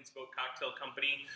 Plain Spoke Cocktail Company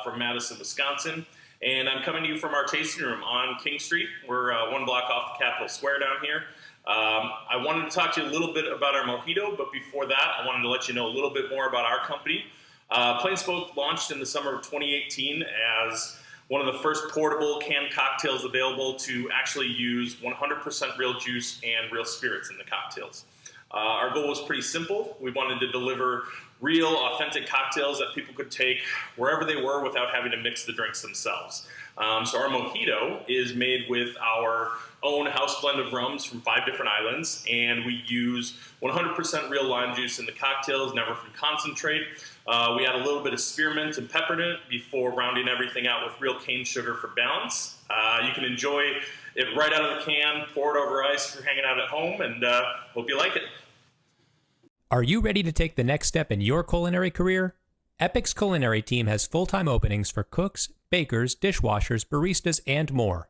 from Madison, Wisconsin. And I'm coming to you from our tasting room on King Street. We're one block off the Capitol Square down here. I wanted to talk to you a little bit about our mojito, but before that, I wanted to let you know a little bit more about our company. Plain Spoke launched in the summer of 2018 as one of the first portable canned cocktails available to actually use 100% real juice and real spirits in the cocktails. Our goal was pretty simple. We wanted to deliver real, authentic cocktails that people could take wherever they were without having to mix the drinks themselves. So our mojito is made with our own house blend of rums from 5 different islands, and we use 100% real lime juice in the cocktails, never from concentrate. We add a little bit of spearmint and peppermint before rounding everything out with real cane sugar for balance. You can enjoy it right out of the can, pour it over ice if you're hanging out at home, and hope you like it. Are you ready to take the next step in your culinary career? Epic's culinary team has full-time openings for cooks, bakers, dishwashers, baristas, and more.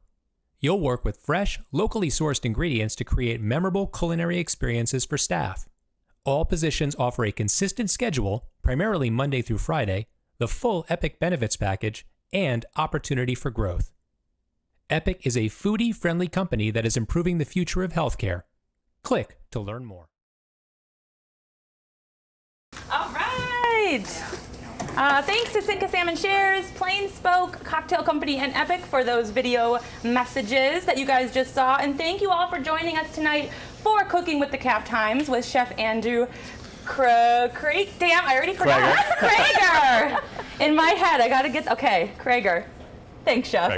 You'll work with fresh, locally sourced ingredients to create memorable culinary experiences for staff. All positions offer a consistent schedule, primarily Monday through Friday, the full Epic benefits package, and opportunity for growth. Epic is a foodie-friendly company that is improving the future of healthcare. Click to learn more. All right. Thanks to Sitka Salmon Shares, Plain Spoke Cocktail Company, and Epic for those video messages that you guys just saw. And thank you all for joining us tonight for Cooking with the Cap Times with Chef Andrew Kroeger. Damn, I already forgot. Kroeger. In my head, I gotta get, okay, Kroeger. Thanks, Chef.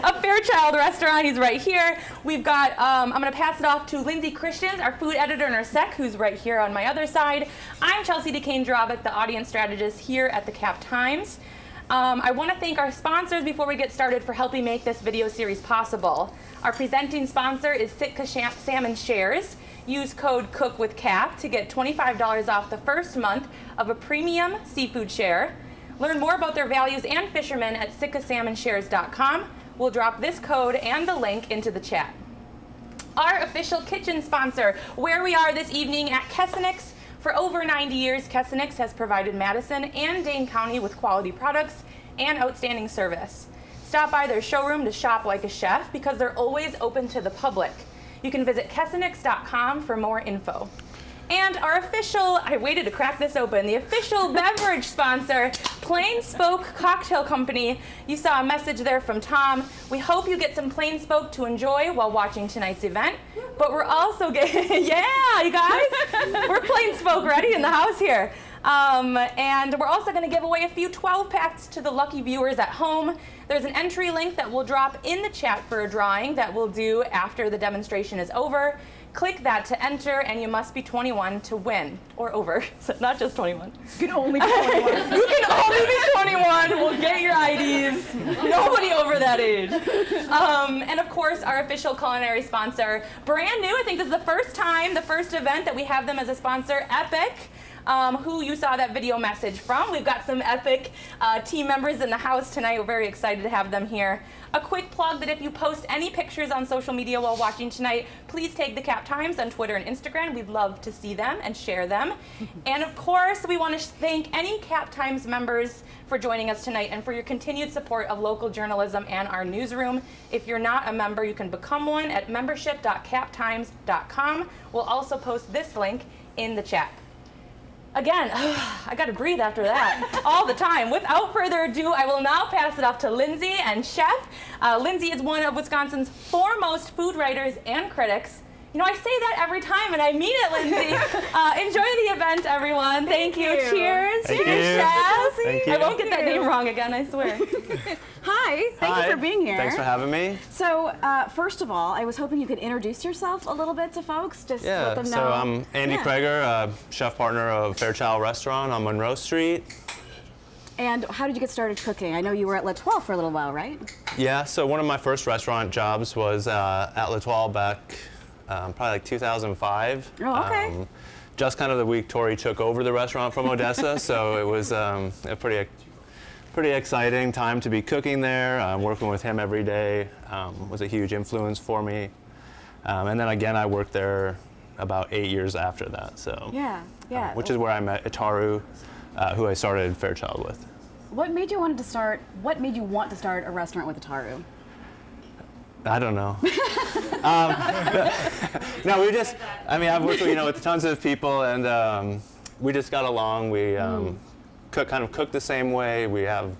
Of Fairchild Restaurant, he's right here. We've got, I'm gonna pass it off to Lindsay Christians, our food editor and our sec, who's right here on my other side. I'm Chelsea DeCane-Drobick, the audience strategist here at the Cap Times. I wanna thank our sponsors before we get started for helping make this video series possible. Our presenting sponsor is Sitka Salmon Shares. Use code COOKWITHCAP to get $25 off the first month of a premium seafood share. Learn more about their values and fishermen at sitkasalmonshares.com. We'll drop this code and the link into the chat. Our official kitchen sponsor, where we are this evening at Kessenich. For over 90 years, Kessenich has provided Madison and Dane County with quality products and outstanding service. Stop by their showroom to shop like a chef because they're always open to the public. You can visit kessenich.com for more info. And our official, I waited to crack this open, the official beverage sponsor, Plain Spoke Cocktail Company. You saw a message there from Tom. We hope you get some Plain Spoke to enjoy while watching tonight's event. But we're also getting, yeah, you guys, we're Plain Spoke ready in the house here. And we're also gonna give away a few 12 packs to the lucky viewers at home. There's an entry link that we'll drop in the chat for a drawing that we'll do after the demonstration is over. Click that to enter, and you must be 21 to win, or over, so not just 21. You can only be 21. You can only be 21. We'll get your IDs. Nobody over that age. And of course, our official culinary sponsor, brand new. I think this is the first time, the first event that we have them as a sponsor, Epic. Who you saw that video message from. We've got some Epic team members in the house tonight. We're very excited to have them here. A quick plug that if you post any pictures on social media while watching tonight, please tag the Cap Times on Twitter and Instagram. We'd love to see them and share them. And of course, we want to thank any Cap Times members for joining us tonight and for your continued support of local journalism and our newsroom. If you're not a member, you can become one at membership.captimes.com. We'll also post this link in the chat. Again, I gotta breathe after that all the time. Without further ado, I will now pass it off to Lindsay and Chef. Lindsay is one of Wisconsin's foremost food writers and critics. You know, I say that every time, and I mean it, Lindsay. Enjoy the event, everyone. Thank you. Cheers. Thank Cheers, you. Chef. Thank you. I won't get that name wrong again, I swear. Hi, thank you for being here. Thanks for having me. So, first of all, I was hoping you could introduce yourself a little bit to folks, just let them know. So I'm Andy Kroeger, chef partner of Fairchild Restaurant on Monroe Street. And how did you get started cooking? I know you were at L'Etoile for a little while, right? Yeah, so one of my first restaurant jobs was at L'Etoile back probably like 2005. Oh, okay. Just kind of the week Tori took over the restaurant from Odessa, so it was a pretty exciting time to be cooking there. Working with him every day was a huge influence for me. And then again, I worked there about 8 years after that. So yeah. which is where I met Itaru who I started Fairchild with. What made you want to start a restaurant with a Taru? I don't know. No, I've worked with tons of people, and we just got along. We cook the same way. We have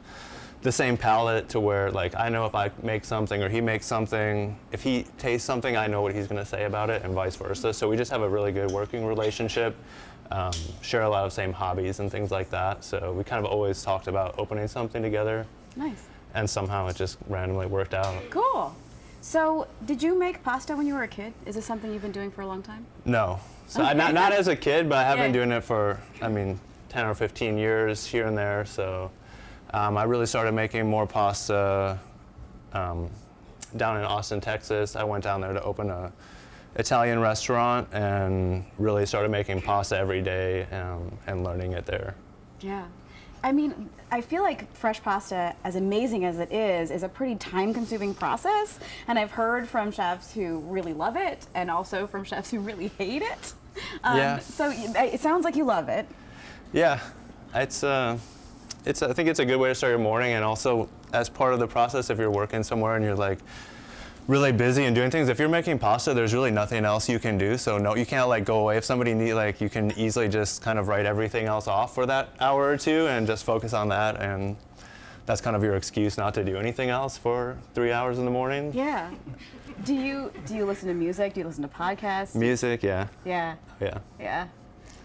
the same palate to where, like, I know if I make something or he makes something, if he tastes something, I know what he's going to say about it, and vice versa. So we just have a really good working relationship, share a lot of same hobbies and things like that. So we kind of always talked about opening something together. Nice. And somehow it just randomly worked out. Cool. So, did you make pasta when you were a kid? Is this something you've been doing for a long time? No. So not as a kid, but I have been Yeah. doing it for, 10 or 15 years here and there. So I really started making more pasta down in Austin, Texas. I went down there to open a Italian restaurant and really started making pasta every day and learning it there. Yeah. I mean, I feel like fresh pasta, as amazing as it is a pretty time-consuming process. And I've heard from chefs who really love it, and also from chefs who really hate it. Yeah. So it sounds like you love it. Yeah, I think it's a good way to start your morning, and also as part of the process, if you're working somewhere and you're like really busy and doing things, if you're making pasta, there's really nothing else you can do. So no, you can't like go away. If somebody you can easily just kind of write everything else off for that hour or two and just focus on that, and that's kind of your excuse not to do anything else for 3 hours in the morning. Yeah. Do you listen to music? Do you listen to podcasts? Music, yeah. Yeah. Yeah. Yeah.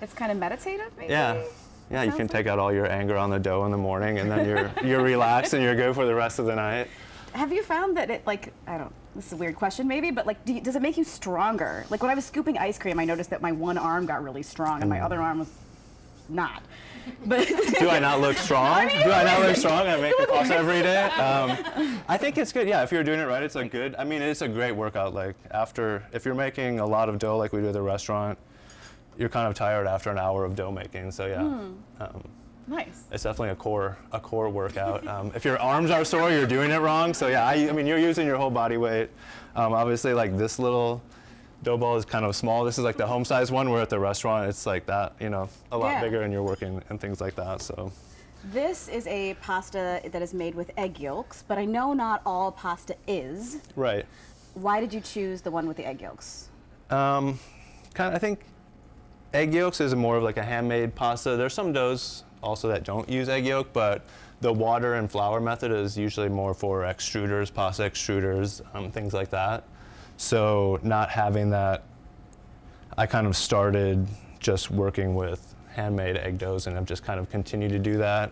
It's kind of meditative, maybe? Yeah. Yeah, you Sounds can like- take out all your anger on the dough in the morning, and then you're relaxed and you're good for the rest of the night. Have you found that this is a weird question maybe, but like, does it make you stronger? Like when I was scooping ice cream, I noticed that my one arm got really strong and my other arm was not. But Do I not look strong? Do I not look strong? I make pasta every day. I think it's good. Yeah, if you're doing it right, it's a great workout. Like if you're making a lot of dough like we do at the restaurant, you're kind of tired after an hour of dough making. So yeah. Nice. It's definitely a core workout. If your arms are sore, you're doing it wrong. So yeah, you're using your whole body weight. Obviously, like this little dough ball is kind of small. This is like the home size one. Where at the restaurant, it's like that, a lot Yeah. bigger, and you're working and things like that. So This is a pasta that is made with egg yolks, but I know not all pasta is. right. Why did you choose the one with the egg yolks? I think egg yolks is more of like a handmade pasta. There's some doughs also that don't use egg yolk, but the water and flour method is usually more for extruders, pasta extruders, things like that. So not having that, I kind of started just working with handmade egg doughs, and I've just kind of continued to do that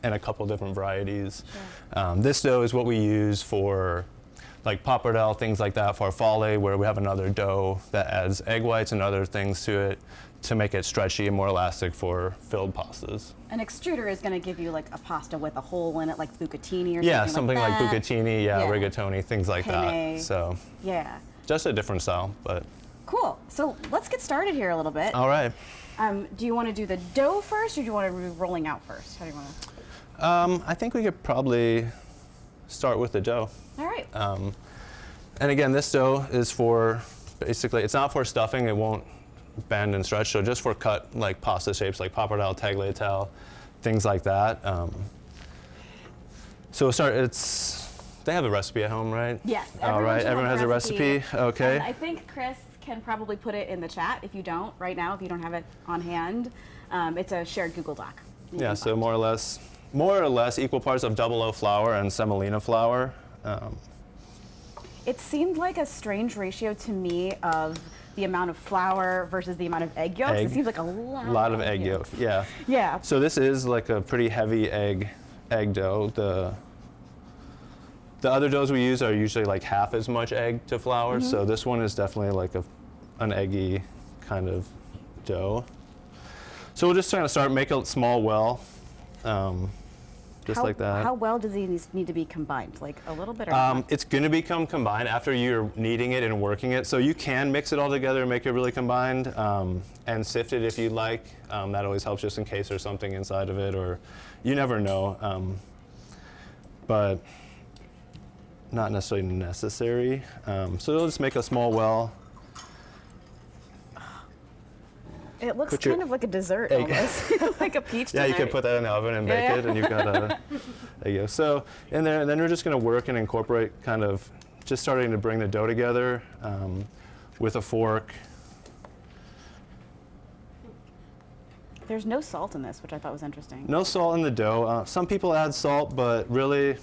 in a couple different varieties. Sure. This dough is what we use for like pappardelle, things like that, for fale, where we have another dough that adds egg whites and other things to it to make it stretchy and more elastic for filled pastas. An extruder is going to give you like a pasta with a hole in it, like bucatini or Yeah, something something like that. bucatini, Yeah. rigatoni, things like Penne. that. So Yeah. just a different style, but Cool. So let's get started here a little bit. all right. Do you want to do the dough first, or do you want to do rolling out first? How do you want to? I think we could probably start with the dough. All right. And again, this dough is for, basically, it's not for stuffing, it won't bend and stretch, so just for cut like pasta shapes like pappardelle, tagliatelle, things like that. So we'll start, they have a recipe at home, right? Yes. All right, should have everyone has a recipe, okay. And I think Chris can probably put it in the chat if you don't right now, if you don't have it on hand. It's a shared Google Doc. You Yeah, can so find. more or less equal parts of double O flour and semolina flour. It seemed like a strange ratio to me of the amount of flour versus the amount of egg yolks. Egg. It seems like a lot. A lot of egg yolk, yeah. Yeah. So this is like a pretty heavy egg dough. The other doughs we use are usually like half as much egg to flour, so this one is definitely like an eggy kind of dough. So we're just trying to start, make a small well, just like that. How well does these need to be combined? Like a little bit or not? It's going to become combined after you're kneading it and working it. So you can mix it all together and make it really combined, and sift it if you'd like. That always helps, just in case there's something inside of it, or you never know. But not necessarily necessary. So we'll just make a small well. It looks Put your kind of like a dessert egg- almost, like a peach Yeah, dessert. you could put that in the oven and bake it, and you've got a. There you go. So, and then we're just going to work and incorporate, kind of, just starting to bring the dough together with a fork. There's no salt in this, which I thought was interesting. No salt in the dough. Some people add salt, but really,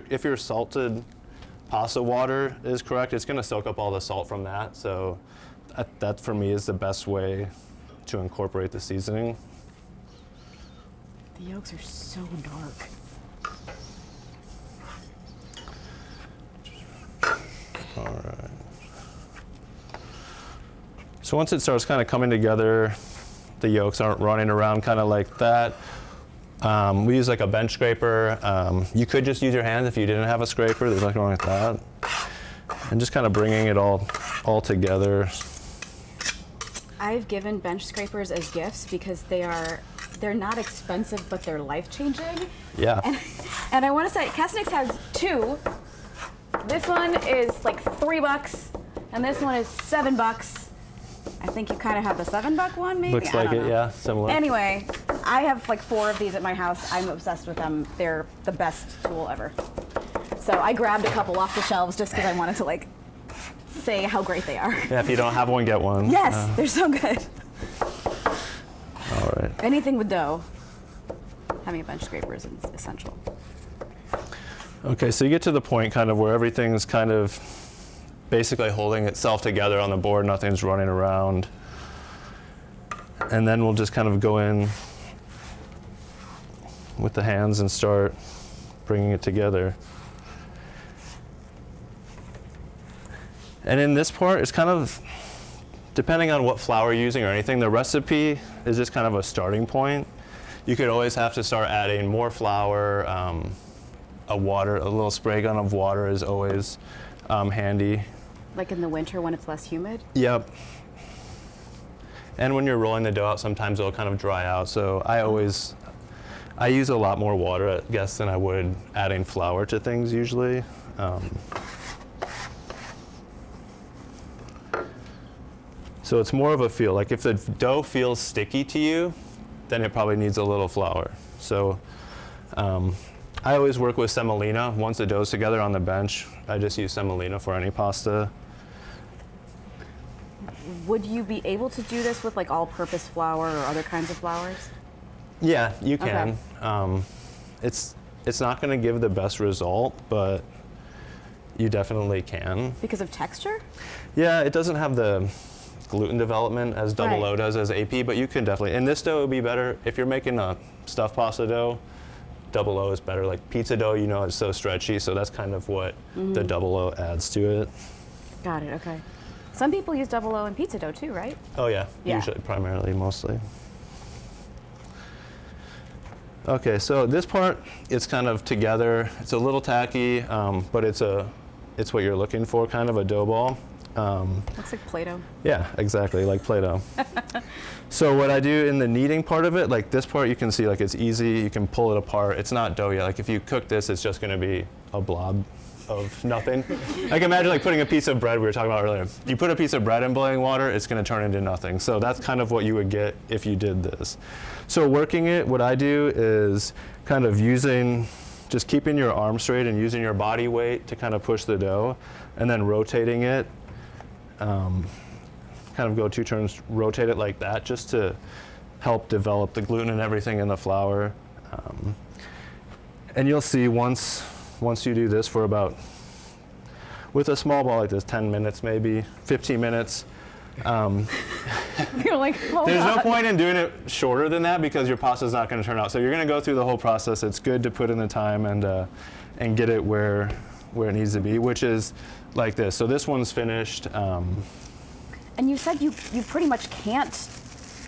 if your salted pasta water is correct, it's going to soak up all the salt from that. So that for me is the best way to incorporate the seasoning. The yolks are so dark. All right. So once it starts kind of coming together, the yolks aren't running around kind of like that. We use like a bench scraper. You could just use your hands if you didn't have a scraper. There's nothing wrong with that. And just kind of bringing it all together. I've given bench scrapers as gifts because they're not expensive, but they're life-changing. Yeah. And I want to say, Kessenich has two. This one is like $3, and this one is $7. I think you kind of have the $7 one, maybe? Looks I like don't it, know. yeah, similar. Anyway, I have like 4 of these at my house. I'm obsessed with them. They're the best tool ever. So I grabbed a couple off the shelves just because I wanted to like say how great they are. Yeah, if you don't have one, get one. Yes, they're so good. All right. Anything with dough, having a bench scraper is essential. Okay, so you get to the point kind of where everything's kind of basically holding itself together on the board, nothing's running around. And then we'll just kind of go in with the hands and start bringing it together. And in this part, it's kind of, depending on what flour you're using or anything, the recipe is just kind of a starting point. You could always have to start adding more flour. A little spray gun of water is always handy. Like in the winter when it's less humid? Yep. And when you're rolling the dough out, sometimes it'll kind of dry out. So I use a lot more water, I guess, than I would adding flour to things usually. So it's more of a feel. Like if the dough feels sticky to you, then it probably needs a little flour. So I always work with semolina. Once the dough's together on the bench, I just use semolina for any pasta. Would you be able to do this with like all-purpose flour or other kinds of flours? Yeah, you can. Okay. It's not going to give the best result, but you definitely can. Because of texture? Yeah, it doesn't have the gluten development as Double O does as AP, but you can definitely. And this dough would be better if you're making a stuffed pasta dough. Double O is better. Like pizza dough, you know, it's so stretchy, so that's kind of what the Double O adds to it. Got it, okay. Some people use double O in pizza dough too, right? Oh yeah, Yeah. usually, primarily, mostly. Okay, so this part, it's kind of together. It's a little tacky, but it's what you're looking for, kind of a dough ball. Looks like Play-Doh. Yeah, exactly, like Play-Doh. So what I do in the kneading part of it, like this part you can see like it's easy, you can pull it apart. It's not dough yet. Like if you cook this, it's just gonna be a blob of nothing. Like imagine like putting a piece of bread we were talking about earlier. You put a piece of bread in boiling water, it's gonna turn into nothing. So that's kind of what you would get if you did this. So working it, what I do is kind of just keeping your arm straight and using your body weight to kind of push the dough, and then rotating it. Kind of go 2 turns, rotate it like that, just to help develop the gluten and everything in the flour. And you'll see once you do this for about, with a small ball like this, 10 minutes maybe, 15 minutes. You're like, hold There's no on. point in doing it shorter than that because your pasta's not going to turn out. So you're going to go through the whole process. It's good to put in the time and get it where it needs to be, which is like this. So this one's finished. And you said you pretty much can't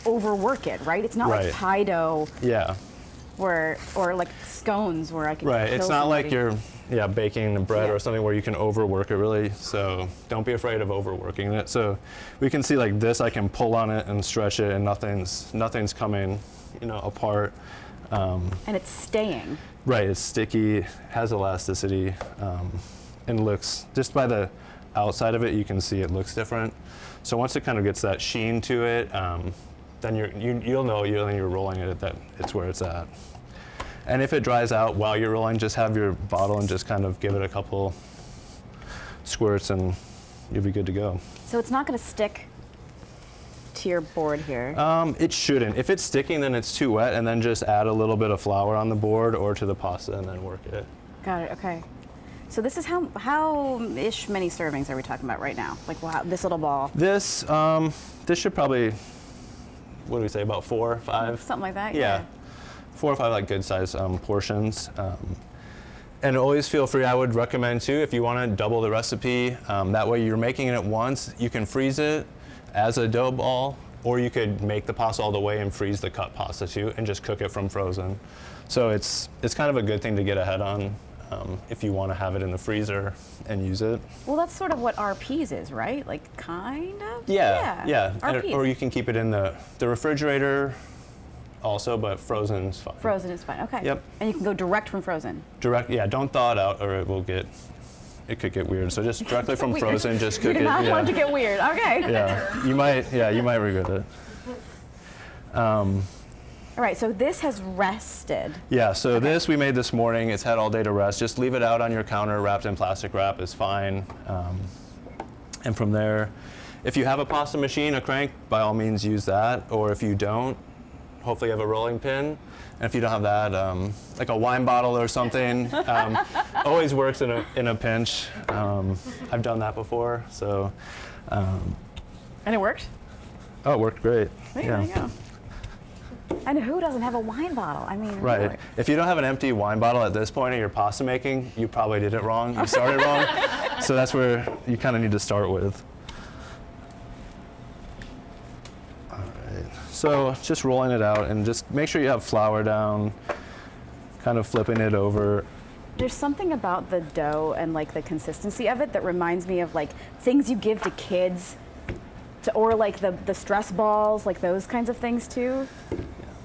overwork it, right? It's not Right. like pie dough Yeah. or like scones where I can Right. kill It's not like somebody. you're baking bread Yeah. or something where you can overwork it really. So don't be afraid of overworking it. So we can see like this, I can pull on it and stretch it and nothing's coming, apart. And it's staying. Right. It's sticky, has elasticity, and looks, just by the outside of it, you can see it looks different. So once it kind of gets that sheen to it, then you'll know when you're rolling it that it's where it's at. And if it dries out while you're rolling, just have your bottle and just kind of give it a couple squirts and you'll be good to go. So it's not going to stick to your board here? It shouldn't. If it's sticking, then it's too wet, and then just add a little bit of flour on the board or to the pasta and then work it. Got it, okay. So this is how-ish many servings are we talking about right now? Like this little ball? This should probably, what do we say, about 4 or 5? Something like that, yeah. 4 or 5 like good size portions. And always feel free, I would recommend too, if you want to double the recipe, that way you're making it once, you can freeze it as a dough ball, or you could make the pasta all the way and freeze the cut pasta too, and just cook it from frozen. So it's kind of a good thing to get ahead on if you want to have it in the freezer and use it. Well, that's sort of what RPs is, right? Like, kind of? Yeah. RPs. Or you can keep it in the refrigerator also, but frozen is fine. Frozen is fine, okay. Yep. And you can go direct from frozen? Direct, yeah, don't thaw it out or it could get weird. So just directly from Weird. frozen, just cook You it. do not want it to get weird, okay. You might regret it. All right, so this has rested. Yeah, so this we made this morning. It's had all day to rest. Just leave it out on your counter wrapped in plastic wrap is fine. And from there, if you have a pasta machine, a crank, by all means use that. Or if you don't, hopefully you have a rolling pin. And if you don't have that, like a wine bottle or something, always works in a pinch. I've done that before, so. And it worked? Oh, it worked great. There you go. And who doesn't have a wine bottle? I mean, Right. really. If you don't have an empty wine bottle at this point in your pasta making, you probably did it wrong. You started wrong. So that's where you kind of need to start with. All right. So just rolling it out and just make sure you have flour down, kind of flipping it over. There's something about the dough and like the consistency of it that reminds me of like things you give to kids, or like the stress balls, like those kinds of things too.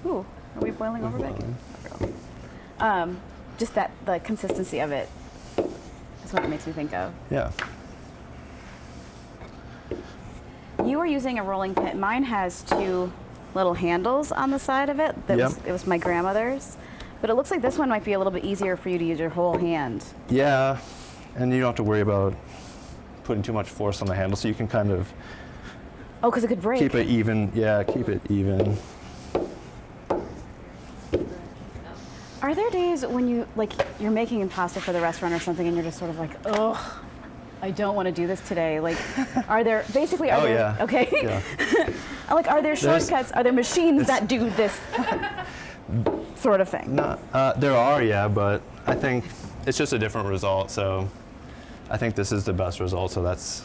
Ooh, are we boiling over back here? Just the consistency of it is what it makes me think of. Yeah. You are using a rolling pin. Mine has 2 little handles on the side of it. It was my grandmother's. But it looks like this one might be a little bit easier for you to use your whole hand. Yeah, and you don't have to worry about putting too much force on the handle, so you can kind of Oh, because it could break. keep it even. Yeah, keep it even. Are there days when you're making pasta for the restaurant or something and you're just sort of like, ugh, I don't want to do this today? Like, are there Yeah. Okay. Yeah. Like, are there shortcuts? Are there machines that do this sort of thing? There are, yeah, but I think it's just a different result. So I think this is the best result. So that's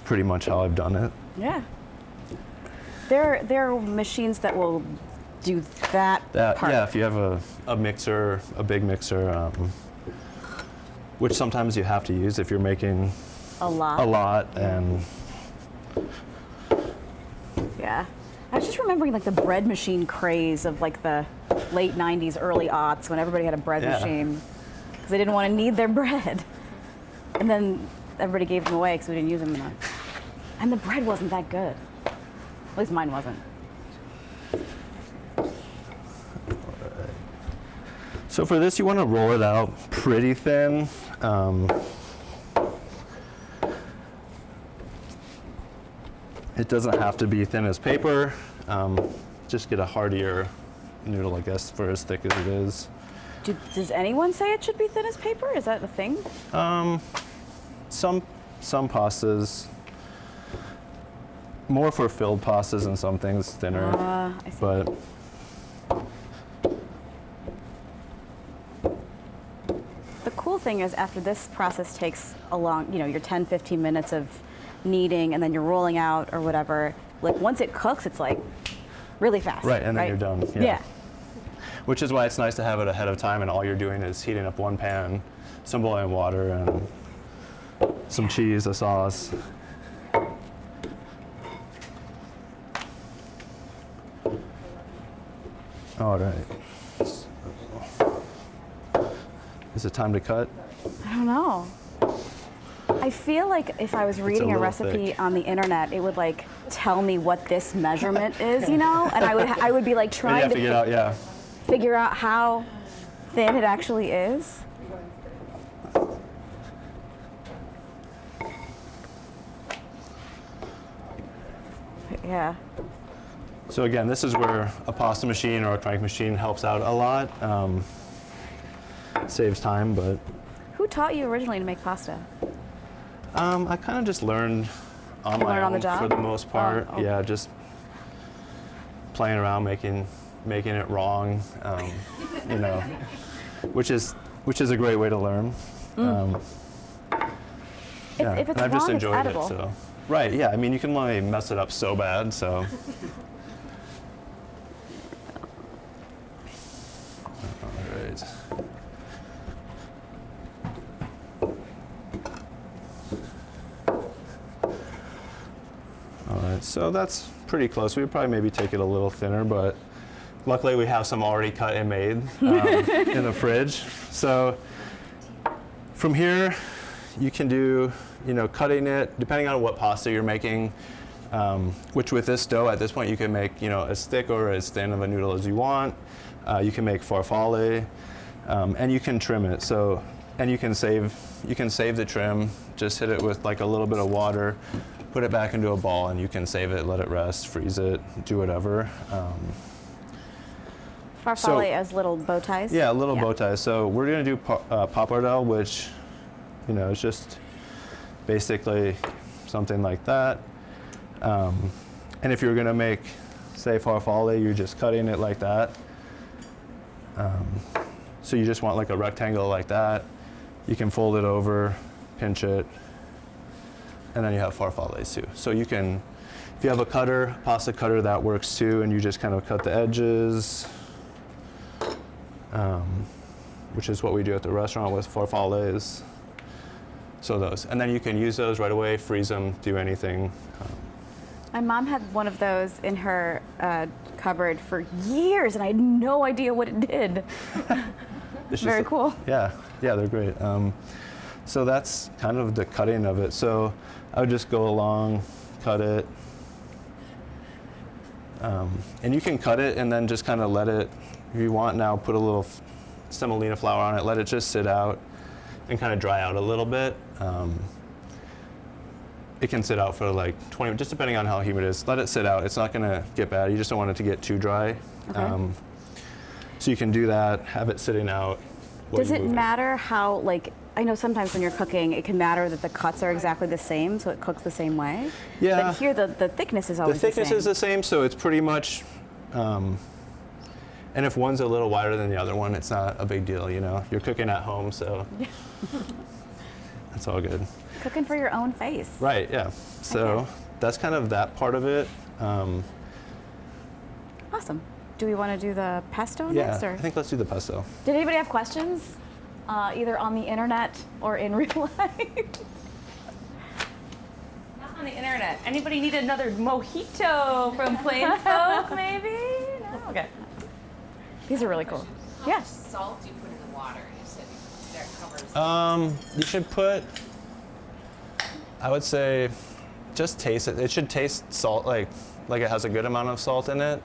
pretty much how I've done it. Yeah. There are machines that will do that part. Yeah, if you have a mixer, a big mixer, which sometimes you have to use if you're making a lot. And yeah. I was just remembering like the bread machine craze of like the late 90s, early aughts when everybody had a bread machine because they didn't want to knead their bread. And then everybody gave them away because we didn't use them enough. And the bread wasn't that good. At least mine wasn't. so for this, you want to roll it out pretty thin. It doesn't have to be thin as paper. Just get a heartier noodle, I guess, for as thick as it is. Does anyone say it should be thin as paper? Is that the thing? Some pastas, more for filled pastas and some things thinner. I see. But The cool thing is after this process takes a long, your 10, 15 minutes of kneading and then you're rolling out or whatever, like once it cooks, it's like really fast. right, and then you're done. Yeah. Which is why it's nice to have it ahead of time, and all you're doing is heating up one pan, some boiling water, and some cheese, a sauce. All right. Is it time to cut? I don't know. I feel like if I was reading a little recipe thick. on the internet, it would like tell me what this measurement is, you know? And I would be like You trying have to to get out, yeah. figure out how thin it actually is. Yeah. So again, this is where a pasta machine or a crank machine helps out a lot. Saves time, but Who taught you originally to make pasta? I kind of just learned on my learn on the own job? for the most part. Oh. Yeah, just playing around, making it wrong, you know, which is a great way to learn. Yeah, If it's and I've just wrong, it's enjoyed edible. it. So, right, yeah. I mean, you can only mess it up so bad. So. All right. All right, so that's pretty close. We would probably maybe take it a little thinner, but luckily we have some already cut and made in the fridge. So from here, you can do, you know, cutting it, depending on what pasta you're making, which with this dough, at this point, you can make, you know, as thick or as thin of a noodle as you want. You can make farfalle, and you can trim it. So, and you can save the trim, just hit it with like a little bit of water, put it back into a ball, and you can save it, let it rest, freeze it, do whatever. Farfalle as little bow ties? Yeah, little bow ties. So we're gonna do pappardelle, which, you know, is just basically something like that. And if you're gonna make, say, farfalle, you're just cutting it like that. So you just want like a rectangle like that. You can fold it over, pinch it, and then you have farfalles too. So you can, if you have a cutter, pasta cutter, that works too, and you just kind of cut the edges, which is what we do at the restaurant with farfalles. So those, and then you can use those right away, freeze them, do anything. My mom had one of those in her cupboard for years, and I had no idea what it did. It's Very just- cool. Yeah, they're great. So that's kind of the cutting of it. So I would just go along, cut it, and you can cut it and then just kind of let it, if you want now, put a little semolina flour on it, let it just sit out and kind of dry out a little bit. It can sit out for like 20, just depending on how humid it is. Let it sit out. It's not gonna get bad. You just don't want it to get too dry. Okay. So you can do that, have it sitting out. while Does you it move matter how, like, I know sometimes when you're cooking, it can matter that the cuts are exactly the same, so it cooks the same way. Yeah. But here, the thickness is The always thickness the same. is the same, so it's pretty much, and if one's a little wider than the other one, it's not a big deal, you know? You're cooking at home, so it's all good. Cooking for your own face. Right, yeah. So Okay. that's kind of that part of it. Awesome. Do we want to do the pesto Yeah, next? Or? I think let's do the pesto. Did anybody have questions? Either on the internet or in real life? Not on the internet. Anybody need another mojito from Plain Spoke, maybe? No? Okay. These are really cool. How Yeah. much salt do you put in the water? You said that covers. You should put, I would say, just taste it. It should taste salt, like it has a good amount of salt in it.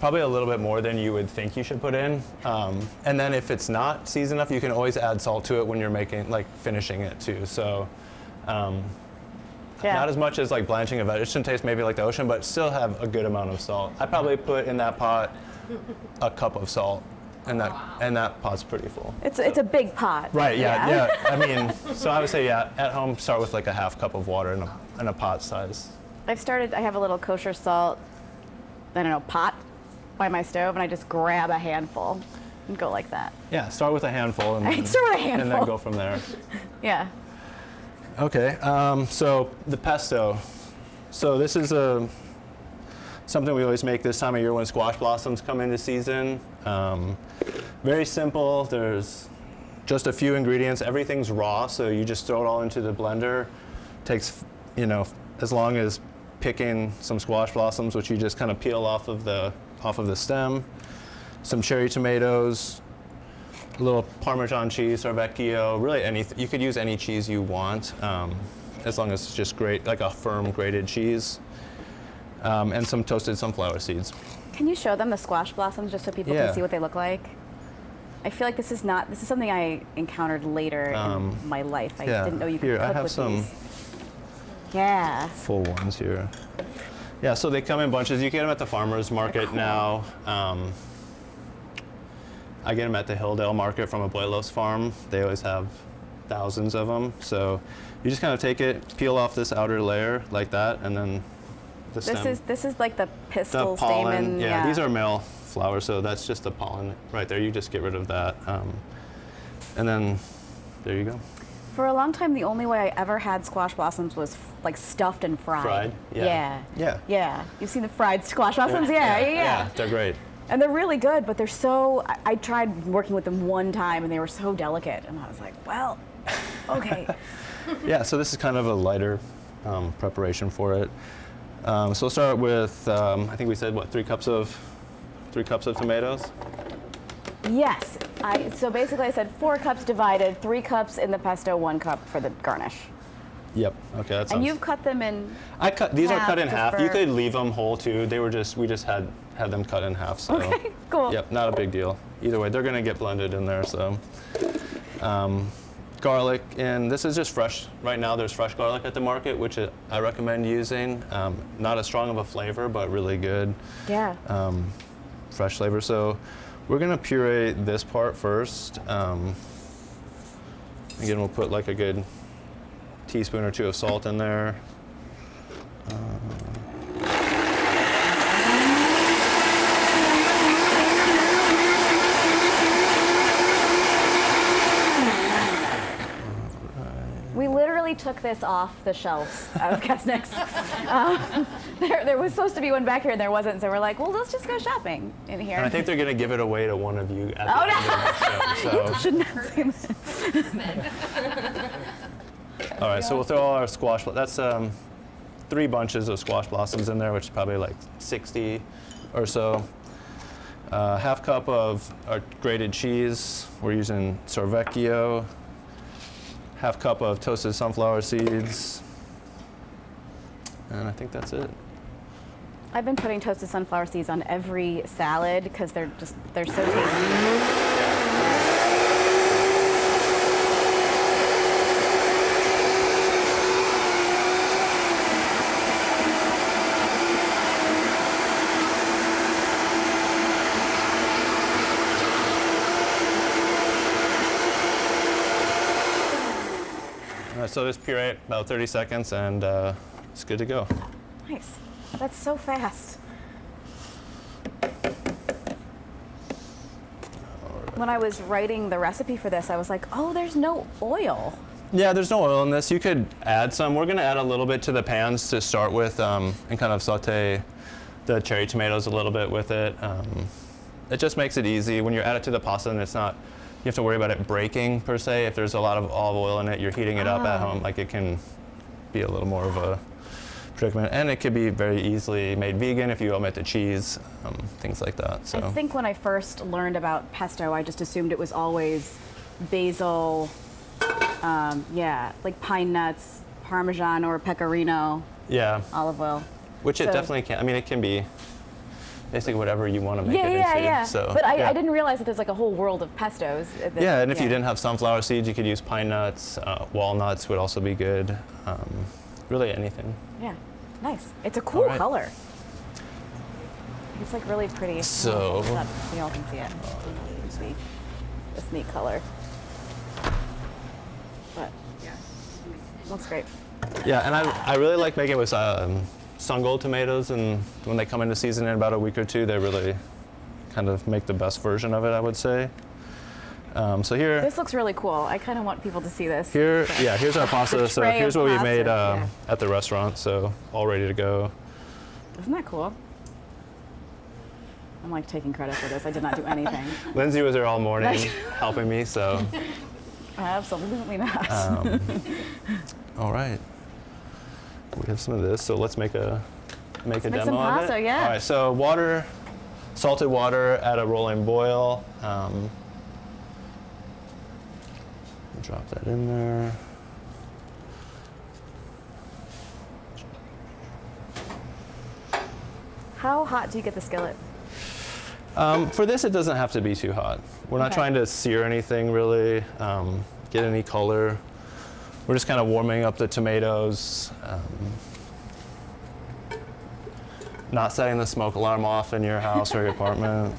Probably a little bit more than you would think you should put in. And then if it's not seasoned enough, you can always add salt to it when you're making, like finishing it too. So Yeah. not as much as like blanching a veg. It shouldn't taste maybe like the ocean, but still have a good amount of salt. I probably put in that pot a cup of salt, and that pot's pretty full. It's a big pot. Right, yeah. I mean, so I would say, yeah, at home, start with like a half cup of water in a pot size. I have a little kosher salt, I don't know, pot by my stove, and I just grab a handful and go like that. Yeah, start with a handful and then, Start with a and then handful. go from there. Yeah. Okay, so the pesto. So this is something we always make this time of year when squash blossoms come into season. Very simple. There's just a few ingredients. Everything's raw, so you just throw it all into the blender. Takes, you know, as long as picking some squash blossoms, which you just kind of peel off of the stem. Some cherry tomatoes, a little Parmesan cheese or vecchio, really anything. You could use any cheese you want. as long as it's just great, like a firm grated cheese, and some toasted sunflower seeds. Can you show them the squash blossoms just so people Yeah. can see what they look like? I feel like this is something I encountered later in my life. I didn't know you could Here, cook I have with some these. Yeah. full ones here. Yeah, so they come in bunches. You get them at the farmer's market now. I get them at the Hilldale market from Abuelo's farm. They always have thousands of them. So you just kind of take it, peel off this outer layer like that, and then the stem. This is like the pistil The pollen. stamen. Yeah, these are male flowers, so that's just the pollen right there. You just get rid of that, and then there you go. For a long time, the only way I ever had squash blossoms was like stuffed and fried. Fried? Yeah. Yeah. Yeah. You've seen the fried squash blossoms? Yeah. They're great. And they're really good, but they're so. I tried working with them one time, and they were so delicate, and I was like, well, okay. Yeah, so this is kind of a lighter preparation for it. So we'll start with, I think we said, what, 3 cups of tomatoes? Yes. So basically, I said 4 cups divided, 3 cups in the pesto, 1 cup for the garnish. Yep. Okay, that sounds. And you've cut them in. These are cut in just half. for- You could leave them whole too. We just had them cut in half. So. Okay, cool. Yep, not a big deal. Either way, they're gonna get blended in there. So, garlic, and this is just fresh. Right now, there's fresh garlic at the market, which I recommend using. Not as strong of a flavor, but really good. Yeah. Fresh flavor. So, we're gonna puree this part first. Again, we'll put like a good teaspoon or 2 of salt in there. We literally took this off the shelves of Kessenich's. There was supposed to be one back here, and there wasn't, so we're like, well, let's just go shopping in here. And I think they're gonna give it away to one of you at the end of the show. So. Should not say that. All right, so we'll throw all our squash. That's 3 bunches of squash blossoms in there, which is probably like 60 or so. Half cup of our grated cheese. We're using Sorvecchio. Half cup of toasted sunflower seeds. And I think that's it. I've been putting toasted sunflower seeds on every salad because they're so tasty. So just puree it about 30 seconds and it's good to go. Nice. That's so fast. When I was writing the recipe for this, I was like, oh, there's no oil. Yeah, there's no oil in this. You could add some. We're going to add a little bit to the pans to start with and kind of saute the cherry tomatoes a little bit with it. It just makes it easy. When you add it to the pasta, and it's not, you have to worry about it breaking per se. If there's a lot of olive oil in it, you're heating it up at home, like it can be a little more of a predicament. And it could be very easily made vegan if you omit the cheese, things like that. So I think when I first learned about pesto, I just assumed it was always basil, like pine nuts, Parmesan or Pecorino, yeah, olive oil. which it So- definitely can. I mean, it can be basically whatever you want to make it into. Yeah. So, But yeah. I didn't realize that there's like a whole world of pestos. Yeah, and if you didn't have sunflower seeds, you could use pine nuts. Walnuts would also be good. Really anything. Yeah, nice. It's a cool All right. color. It's like really pretty. So- Hold up so y'all can see it. Sweet. This neat color. But looks great. Yeah, and I really like making it with sun-gold tomatoes, and when they come into season in about a week or two, they really kind of make the best version of it, I would say. So here, This looks really cool. I kind of want people to see this. here's our pasta. The So tray here's of what we pasta, made yeah. at the restaurant. So all ready to go. Isn't that cool? I'm like taking credit for this. I did not do anything. Lindsay was there all morning helping me. So Absolutely not. all right, we have some of this. So let's make a make demo some of pasta, it. yeah. All right. So water, salted water at a rolling boil. Drop that in there. How hot do you get the skillet? For this, it doesn't have to be too hot. We're not Okay. trying to sear anything really, get any color. We're just kind of warming up the tomatoes, not setting the smoke alarm off in your house or your apartment.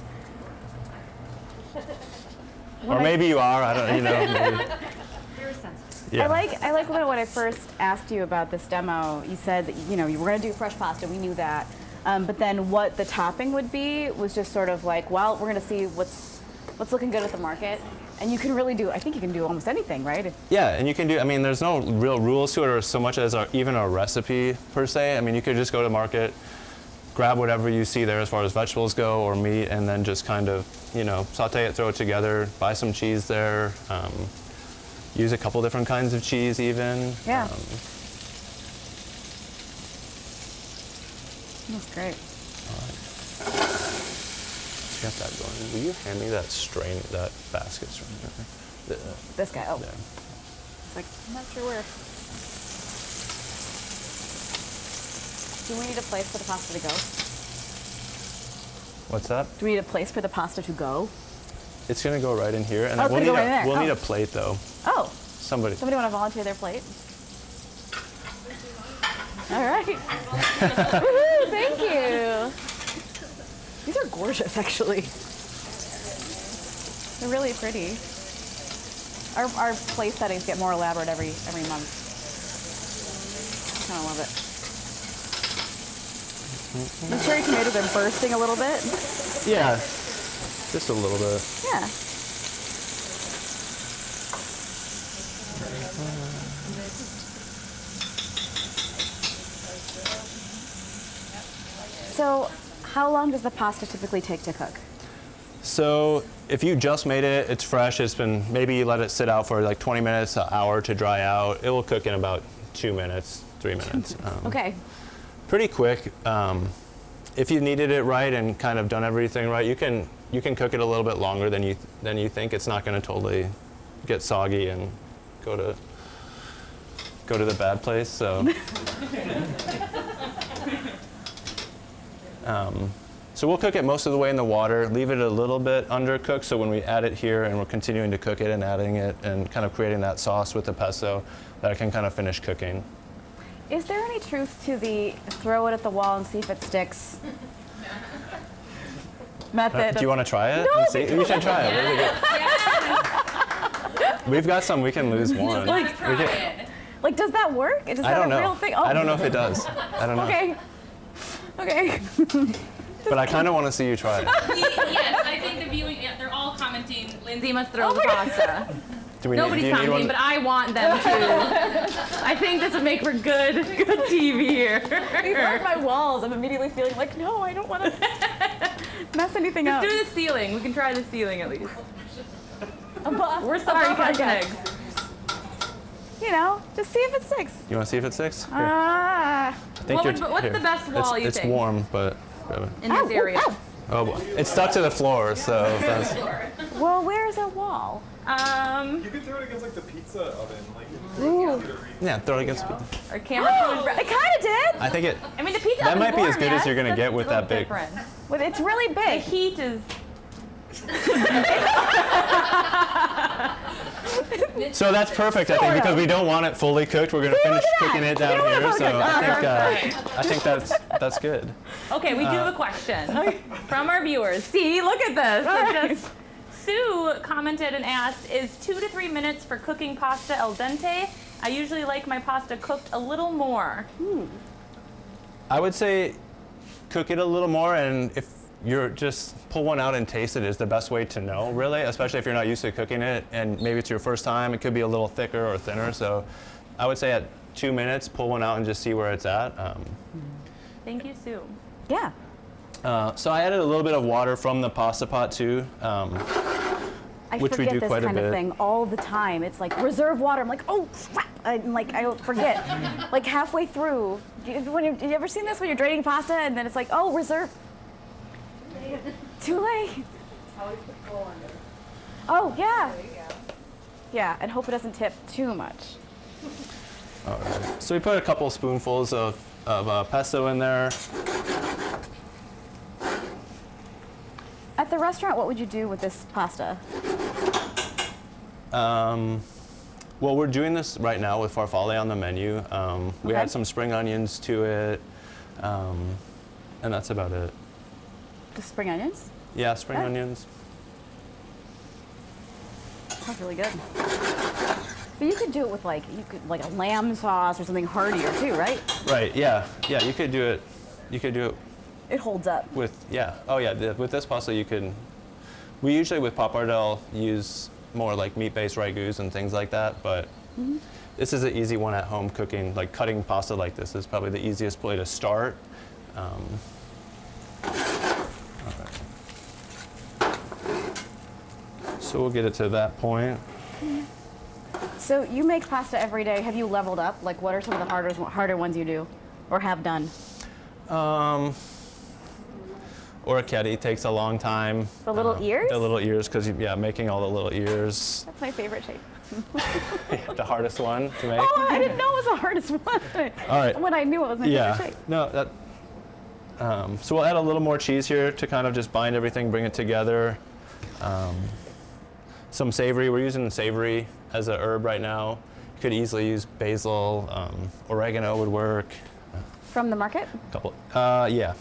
Or maybe you are, I don't, maybe. Very sensitive. Yeah. I like when I first asked you about this demo, you said that, you were going to do fresh pasta, we knew that. But then what the topping would be was just sort of like, well, we're going to see what's looking good at the market. And you can really I think you can do almost anything, right? Yeah, and you can do, there's no real rules to it or so much as even a recipe per se. You could just go to market, grab whatever you see there as far as vegetables go or meat, and then just kind of, saute it, throw it together, buy some cheese there, use a couple different kinds of cheese even. Yeah. That's great. Got that going. Will you hand me that basket strainer? This guy, oh. There. It's like, I'm not sure where. Do we need a place for the pasta to go? What's that? Do we need a place for the pasta to go? It's gonna go right in here, and Oh, it's we'll gonna go right in there. we'll need Oh. a plate though. Oh, Somebody. somebody want to volunteer their plate? All right. Woohoo, thank you. These are gorgeous, actually. They're really pretty. Our place settings get more elaborate every month. I kind of love it. The cherry tomatoes are bursting a little bit. Yeah, just a little bit. Yeah. So, how long does the pasta typically take to cook? So if you just made it, it's fresh. It's been, maybe you let it sit out for like 20 minutes, an hour to dry out. It will cook in about 2 minutes, 3 minutes. Okay. Pretty quick. If you needed it right and kind of done everything right, you can cook it a little bit longer than you think. It's not going to totally get soggy and go to the bad place. So. So we'll cook it most of the way in the water, leave it a little bit undercooked, so when we add it here and we're continuing to cook it and adding it and kind of creating that sauce with the pesto, that it can kind of finish cooking. Is there any truth to the throw it at the wall and see if it sticks method? Do you want to try it? No, And see? You should try it. We've got some, we can lose one. Like, We can- Like, does that work? Is I that don't a know. real thing? Oh. I don't know if it does. I don't know. Okay. Okay. But I kind of want to see you try it. Yes, I think the viewing, they're all commenting, Lindsay must throw the pasta. Do we Nobody's do you need commenting, one? but I want them to. I think this would make for good TV here. These aren't my walls. I'm immediately feeling like, no, I don't want to mess anything up. Let's do the ceiling. We can try the ceiling at least. We're Sorry, sorry, guys. Kessenich. Just see if it sticks. You want to see if it sticks? Here. Ah. I think What's here. the best wall you it's think? warm, but. In this area. Oh boy. It's stuck to the floor, so that's. Well, where's a wall? You could throw it against like the pizza oven, like Ooh. Yeah, throw it against. Our camera crew is It kind of did. I think it. I mean, the pizza That oven's might be as warm, good as yes? you're gonna That's get with a little that big. different. But it's really The big. heat is. So that's perfect, I think, because we don't want it fully cooked. We're gonna finish cooking it down here. So I think that's good. Okay, we do have a question from our viewers. See, look at this. Sue commented and asked, is 2 to 3 minutes for cooking pasta al dente? I usually like my pasta cooked a little more. I would say cook it a little more, and if you're just pull one out and taste it is the best way to know, really, especially if you're not used to cooking it and maybe it's your first time. It could be a little thicker or thinner. So I would say at 2 minutes, pull one out and just see where it's at. Thank you, Sue. Yeah. So I added a little bit of water from the pasta pot too. I Which we forget do this quite a kind of bit. thing all the time. It's like reserve water. I'm like, oh crap! I forget. Like halfway through, have you ever seen this when you're draining pasta and then it's like, oh, reserve. Too late. Oh yeah. Yeah, and hope it doesn't tip too much. All right. So we put a couple spoonfuls of pesto in there. at the restaurant, what would you do with this pasta? Well, we're doing this right now with farfalle on the menu. We Okay. add some spring onions to it, and that's about it. Just spring onions? Yeah, spring Okay. onions. Sounds really good. But you could do it with like a lamb sauce or something heartier too, right? Right. Yeah. Yeah. You could do it. You could do it It holds up. with Oh yeah. With this pasta, you can. We usually with pappardelle use more like meat-based ragouts and things like that, but this is an easy one at home cooking. Like cutting pasta like this is probably the easiest way to start. All right. So we'll get it to that point. So you make pasta every day. Have you leveled up? Like, what are some of the harder ones you do, or have done? Orecchiette takes a long time. The little ears? The little ears, because making all the little ears. That's my favorite shape. The hardest one to make. Oh, I didn't know it was the hardest one. All right. When I knew it was my favorite shape. No, that. So we'll add a little more cheese here to kind of just bind everything, bring it together. Some savory. We're using savory as a herb right now. You could easily use basil, oregano would work. From the market? Couple. Yeah.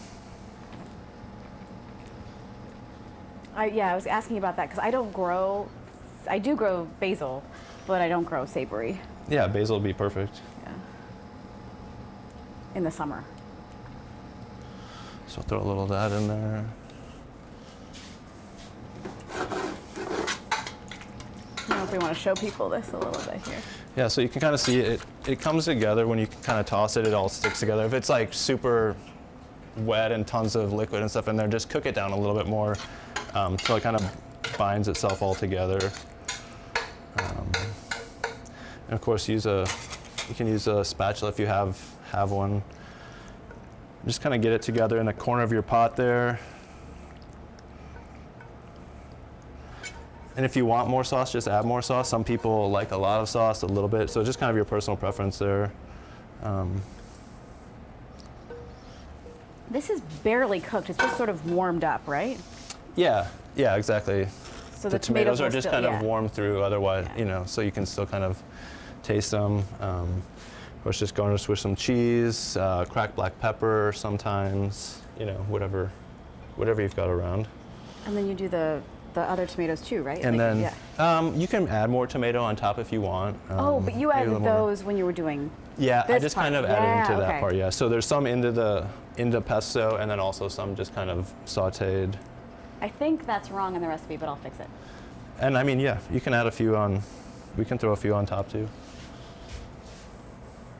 I was asking about that because I do grow basil, but I don't grow savory Yeah, basil would be perfect. in the summer. So throw a little of that in there. I don't know if we want to show people this a little bit here. Yeah, so you can kind of see it. It comes together when you kind of toss it. It all sticks together. If it's like super wet and tons of liquid and stuff in there, just cook it down a little bit more so it kind of binds itself all together. And of course, you can use a spatula if you have one. Just kind of get it together in the corner of your pot there. And if you want more sauce, just add more sauce. Some people like a lot of sauce, a little bit. So just kind of your personal preference there. This is barely cooked. It's just sort of warmed up, right? Yeah, exactly. So The tomatoes are will just still- kind of yeah. warmed through otherwise, Yeah. so you can still kind of taste them. Of course, just garnish with some cheese, cracked black pepper sometimes, whatever you've got around. And then you do the other tomatoes too, right? And Like, then you can add more tomato on top if you want. oh, but you maybe a added little more. those when you were doing. Yeah, I this just part. kind of added Yeah, into that okay. part, yeah. So there's some into pesto and then also some just kind of sauteed. I think that's wrong in the recipe, but I'll fix it. And I mean, yeah, you can add a few on, we can throw a few on top too.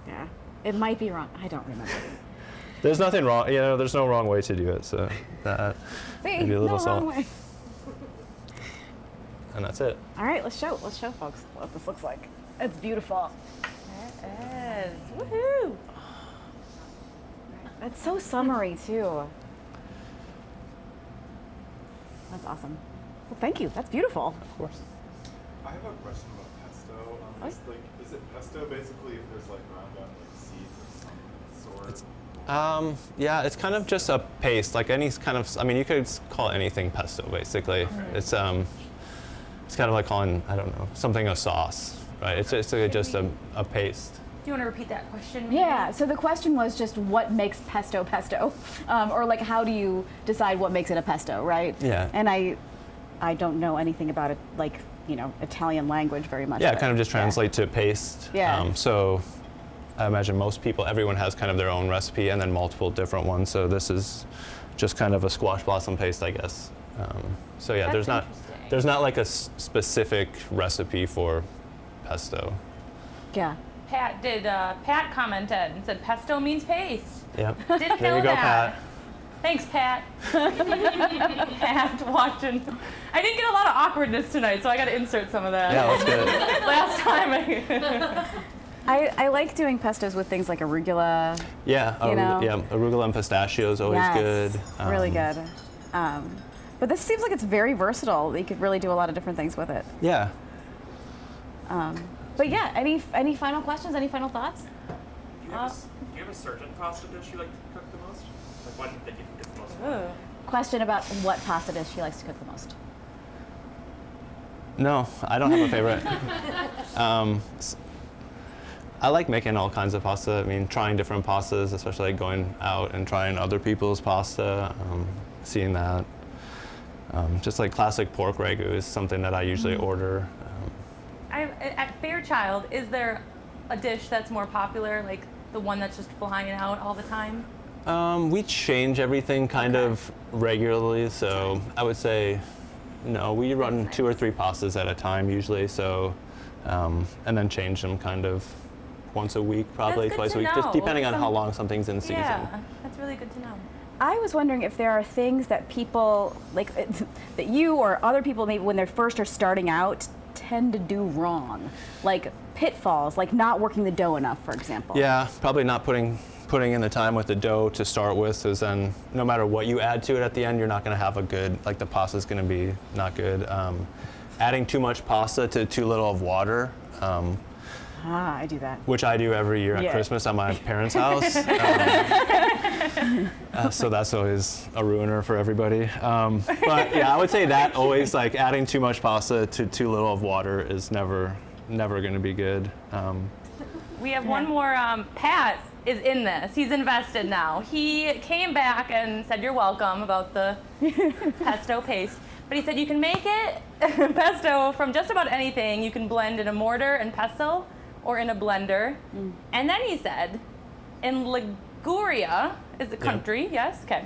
Yeah, it might be wrong. I don't remember. There's nothing wrong, there's no wrong way to do it, so that, See, maybe a little no salt. wrong way. And that's it. All right, let's show folks what this looks like. It's beautiful. There it is. Woohoo! It's so summery too. That's awesome. Well, thank you. That's beautiful. Of course. I have a question about pesto. Is it pesto basically if there's like ground up like seeds of some sort? Yeah, it's kind of just a paste, like any kind of, you could call anything pesto basically. It's kind of like calling, I don't know, something a sauce, right? It's just a paste. Do you want to repeat that question? Maybe? Yeah. So the question was just what makes pesto pesto, or like how do you decide what makes it a pesto, right? Yeah. And I don't know anything about it, like Italian language very much. Yeah, but- it kind of just translates to paste. Yeah. So I imagine everyone has kind of their own recipe and then multiple different ones. So this is just kind of a squash blossom paste, I guess. So yeah, That's there's not like a specific recipe for pesto. Yeah. Pat commented and said pesto means paste. Yep. Didn't There know you go, that. Pat. Thanks, Pat. Pat watching. I didn't get a lot of awkwardness tonight, so I got to insert some of that. Yeah, that's good. Last time I like doing pestos with things like arugula. Yeah, arugula and pistachio is always Yes, good. Really good. But this seems like it's very versatile. You could really do a lot of different things with it. Yeah. But yeah, any final questions? Any final thoughts? Do you have a certain pasta dish you like to cook the most? Like one that you think is the most fun? question about what pasta dish she likes to cook the most. No, I don't have a favorite. I like making all kinds of pasta. I mean, trying different pastas, especially like going out and trying other people's pasta, seeing that. Just like classic pork ragu is something that I usually order. At Fairchild, is there a dish that's more popular, like the one that's just flying out all the time? We change everything kind of regularly, so I would say no, we run 2 or 3 pastas at a time usually, so and then change them kind of once a week, probably That's good twice to a week, just know. depending on how long something's in season. Yeah, that's really good to know. I was wondering if there are things that people, like, that you or other people maybe when they first are starting out tend to do wrong. Like pitfalls, like not working the dough enough, for example. Yeah, probably not putting in the time with the dough to start with, because then no matter what you add to it at the end, you're not going to have a good, like the pasta's going to be not good. Adding too much pasta to too little of water. I do that. Which I do every year at Yeah. Christmas at my parents' house. So that's always a ruiner for everybody. But yeah, I would say that always, like adding too much pasta to too little of water is never going to be good. We have one more. Pat is in this. He's invested now. He came back and said, "You're welcome," about the pesto paste. But he said you can make it pesto from just about anything. You can blend in a mortar and pestle or in a blender. And then he said, in Liguria is the country, yes? Okay.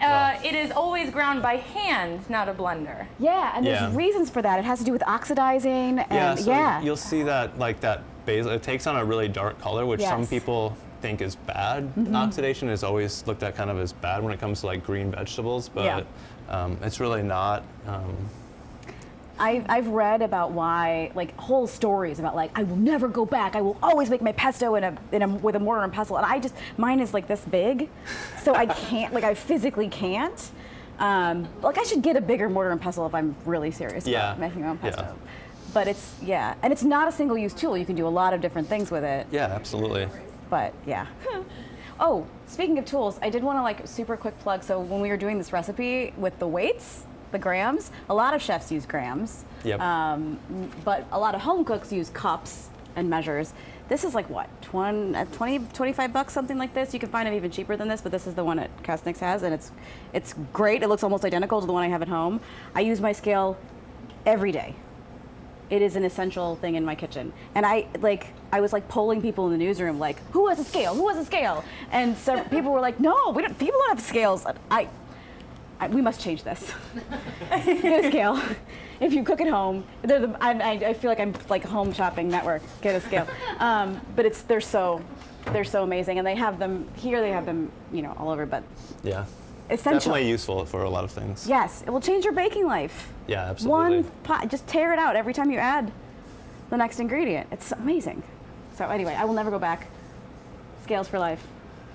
It is always ground by hand, not a blender. Yeah, and there's Yeah. reasons for that. It has to do with oxidizing and Yeah, so you'll see that like that basil, it takes on a really dark color, which some Yes. people think is bad. Oxidation is always looked at kind of as bad when it comes to like green vegetables, but it's really not. I've read about why, like whole stories about like I will never go back. I will always make my pesto with a mortar and pestle, and mine is like this big, so I can't, like I physically can't. Like I should get a bigger mortar and pestle if I'm really serious about making my own pesto. Yeah. But and it's not a single-use tool. You can do a lot of different things with it. Yeah, absolutely. But yeah. Oh, speaking of tools, I did want to like super quick plug. So when we were doing this recipe with the weights, the grams, a lot of chefs use grams. Yep. But a lot of home cooks use cups and measures. This is like what, 25 bucks, something like this. You can find them even cheaper than this, but this is the one that Kessenich has, and it's great. It looks almost identical to the one I have at home. I use my scale every day. It is an essential thing in my kitchen. And I was like polling people in the newsroom, like, who has a scale? Who has a scale? And so people were like, no, people don't have scales. We must change this. Get a scale. If you cook at home, I feel like I'm like home shopping network. Get a scale. But they're so amazing, and they have them here. They have them, all over. But Yeah. essential. Definitely useful for a lot of things. Yes, it will change your baking life. Yeah, absolutely. One pot, just tear it out every time you add the next ingredient. It's amazing. So anyway, I will never go back. Scales for life.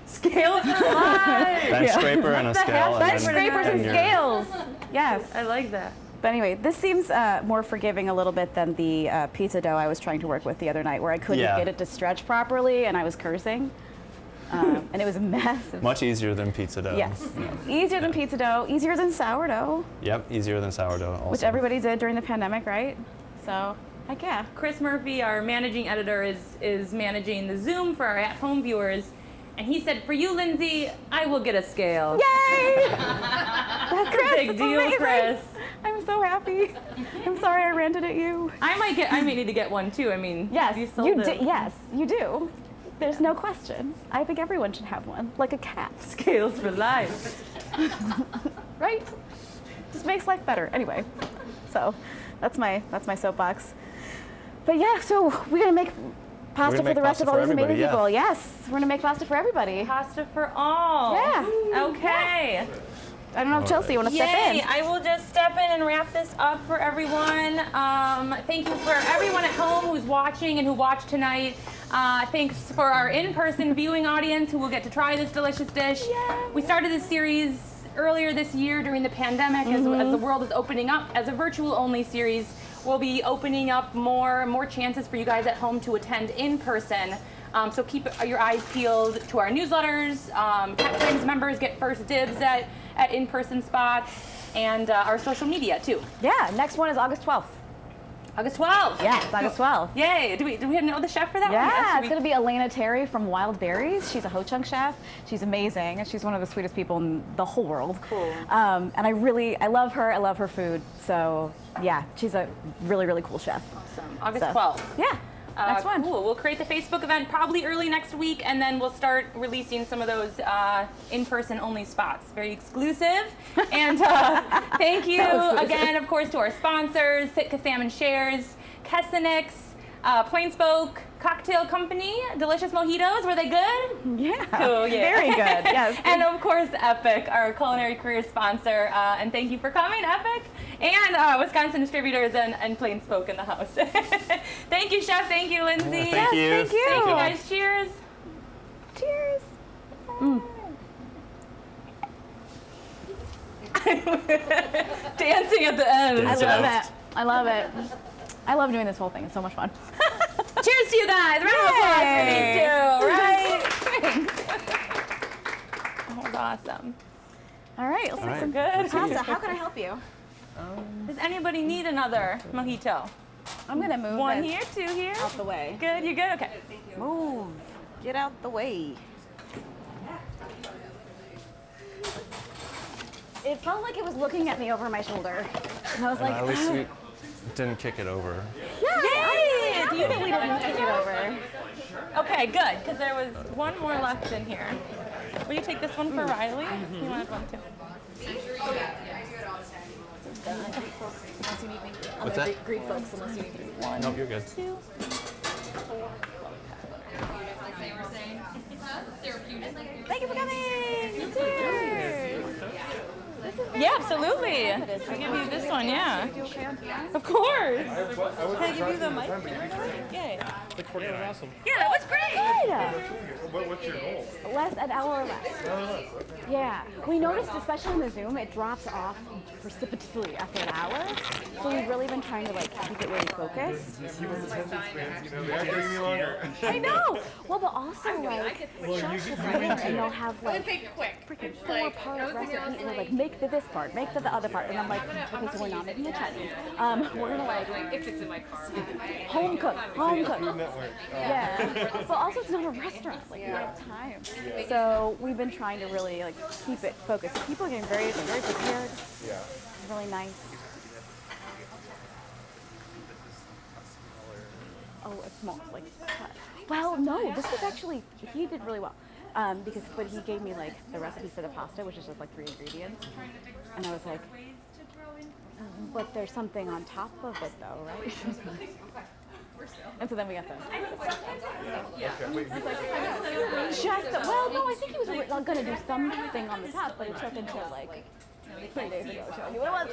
Scales for life. Bench scraper and a scale. Bench and then- scrapers and you're- scales. Yes. I like that. But anyway, this seems more forgiving a little bit than the pizza dough I was trying to work with the other night, where I couldn't Yeah. get it to stretch properly and I was cursing. And it was a mess. Much easier than pizza dough. Yes. Easier than pizza dough, easier than sourdough, Yep, easier than sourdough also. which everybody did during the pandemic, right? So, heck yeah. Chris Murphy, our managing editor, is managing the Zoom for our at-home viewers. And he said, for you, Lindsay, I will get a scale. Yay! That's Chris, Big that's deal, amazing. Chris. I'm so happy. I'm sorry I ranted at you. I may need to get one too. I mean, Yes, you sold you it. do. Yes, you do. There's no question. I think everyone should have one, like a cat, Scales for life. right? Just makes life better. Anyway, so that's my soapbox. But yeah, so we're gonna make pasta gonna for the make rest pasta of all for these amazing everybody, yeah. people. Yes, we're gonna make pasta for everybody. Pasta for all. Yeah. Okay. I don't know if Chelsea, you want to step Yay! in? I will just step in and wrap this up for everyone. Thank you for everyone at home who's watching and who watched tonight. Thanks for our in-person viewing audience who will get to try this delicious dish. Yay. We started this series earlier this year during the pandemic as the world is opening up. As a virtual-only series, we'll be opening up more chances for you guys at home to attend in person. So keep your eyes peeled to our newsletters. Tech Times members get first dibs at at in-person spots and our social media too. Yeah, next one is August 12th. August 12th. Yes, August 12th. Yay! Do we know the chef for that one? Yeah, Yes, it's going to be Elena Terry from Wild Berries. She's a Ho-Chunk chef. She's amazing, and she's one of the sweetest people in the whole world. Cool. And I love her. I love her food. So yeah, she's a really, really cool chef. Awesome. August 12th. Yeah, next one. Cool. We'll create the Facebook event probably early next week, and then we'll start releasing some of those in-person only spots. Very exclusive. And thank you again, of course, to our sponsors, Sitka Salmon Shares, Kessenich, Plain Spoke Cocktail Company, delicious mojitos. Were they good? Yeah. Cool. Yeah. Very good. Yes. And of course, Epic, our culinary career sponsor. And thank you for coming, Epic. And Wisconsin Distributors and Plain Spoke in the house. Thank you, Chef. Thank you, Lindsay. Thank you. Thank you. Thank you, guys. Cheers. Cheers. Dancing at the end. I love it. I love it. I love doing this whole thing. It's so much fun. Cheers to you guys. Round of applause for these two, right? That was awesome. All right, let's make some Good. pasta. How can I help you? Does anybody need another mojito? I'm gonna move One this here, two here. out the way. Good, you good? Okay. Move. Get out the way. It felt like it was looking at me over my shoulder. And I was like, At least we didn't kick it over. Yay! do you think we didn't kick it over? Okay, good, because there was one more left in here. Will you take this one for Riley? You wanted one too. What's that? Greek folks, unless you need me. Nope, you're good. Two. Thank you for coming. Cheers. Yeah, absolutely. I'll give you this one, yeah. Of course. Can I give you the mic? Yay. That was awesome. Yeah, that was great. What's your goal? An hour or less. Yeah. We noticed, especially in the Zoom, it drops off precipitously after an hour. So we've really been trying to keep it really focused. People's attention spans, they are getting me longer. I know. Well, but also chefs will come in and they'll have freaking 4-part recipe, and they're make this part, make the other part, and I'm like, okay, so we're not making a chutney. We're gonna If it's in my car. home cook. Food Network. Yeah. But also it's not a restaurant. We have time. So we've been trying to really keep it focused. People are getting very, very prepared. Yeah. Really nice. Oh, it's small. Well, no, this was actually, he did really well. But he gave me the recipe for the pasta, which is just 3 ingredients. And I was like, but there's something on top of it though, right? And so then we got the. Well, no, I think he was going to do something on the top, but it took until 3 days ago to show you what it was.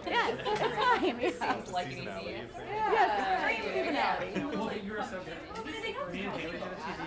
Yeah, it's fine. Yeah. Yes, it's seasonality.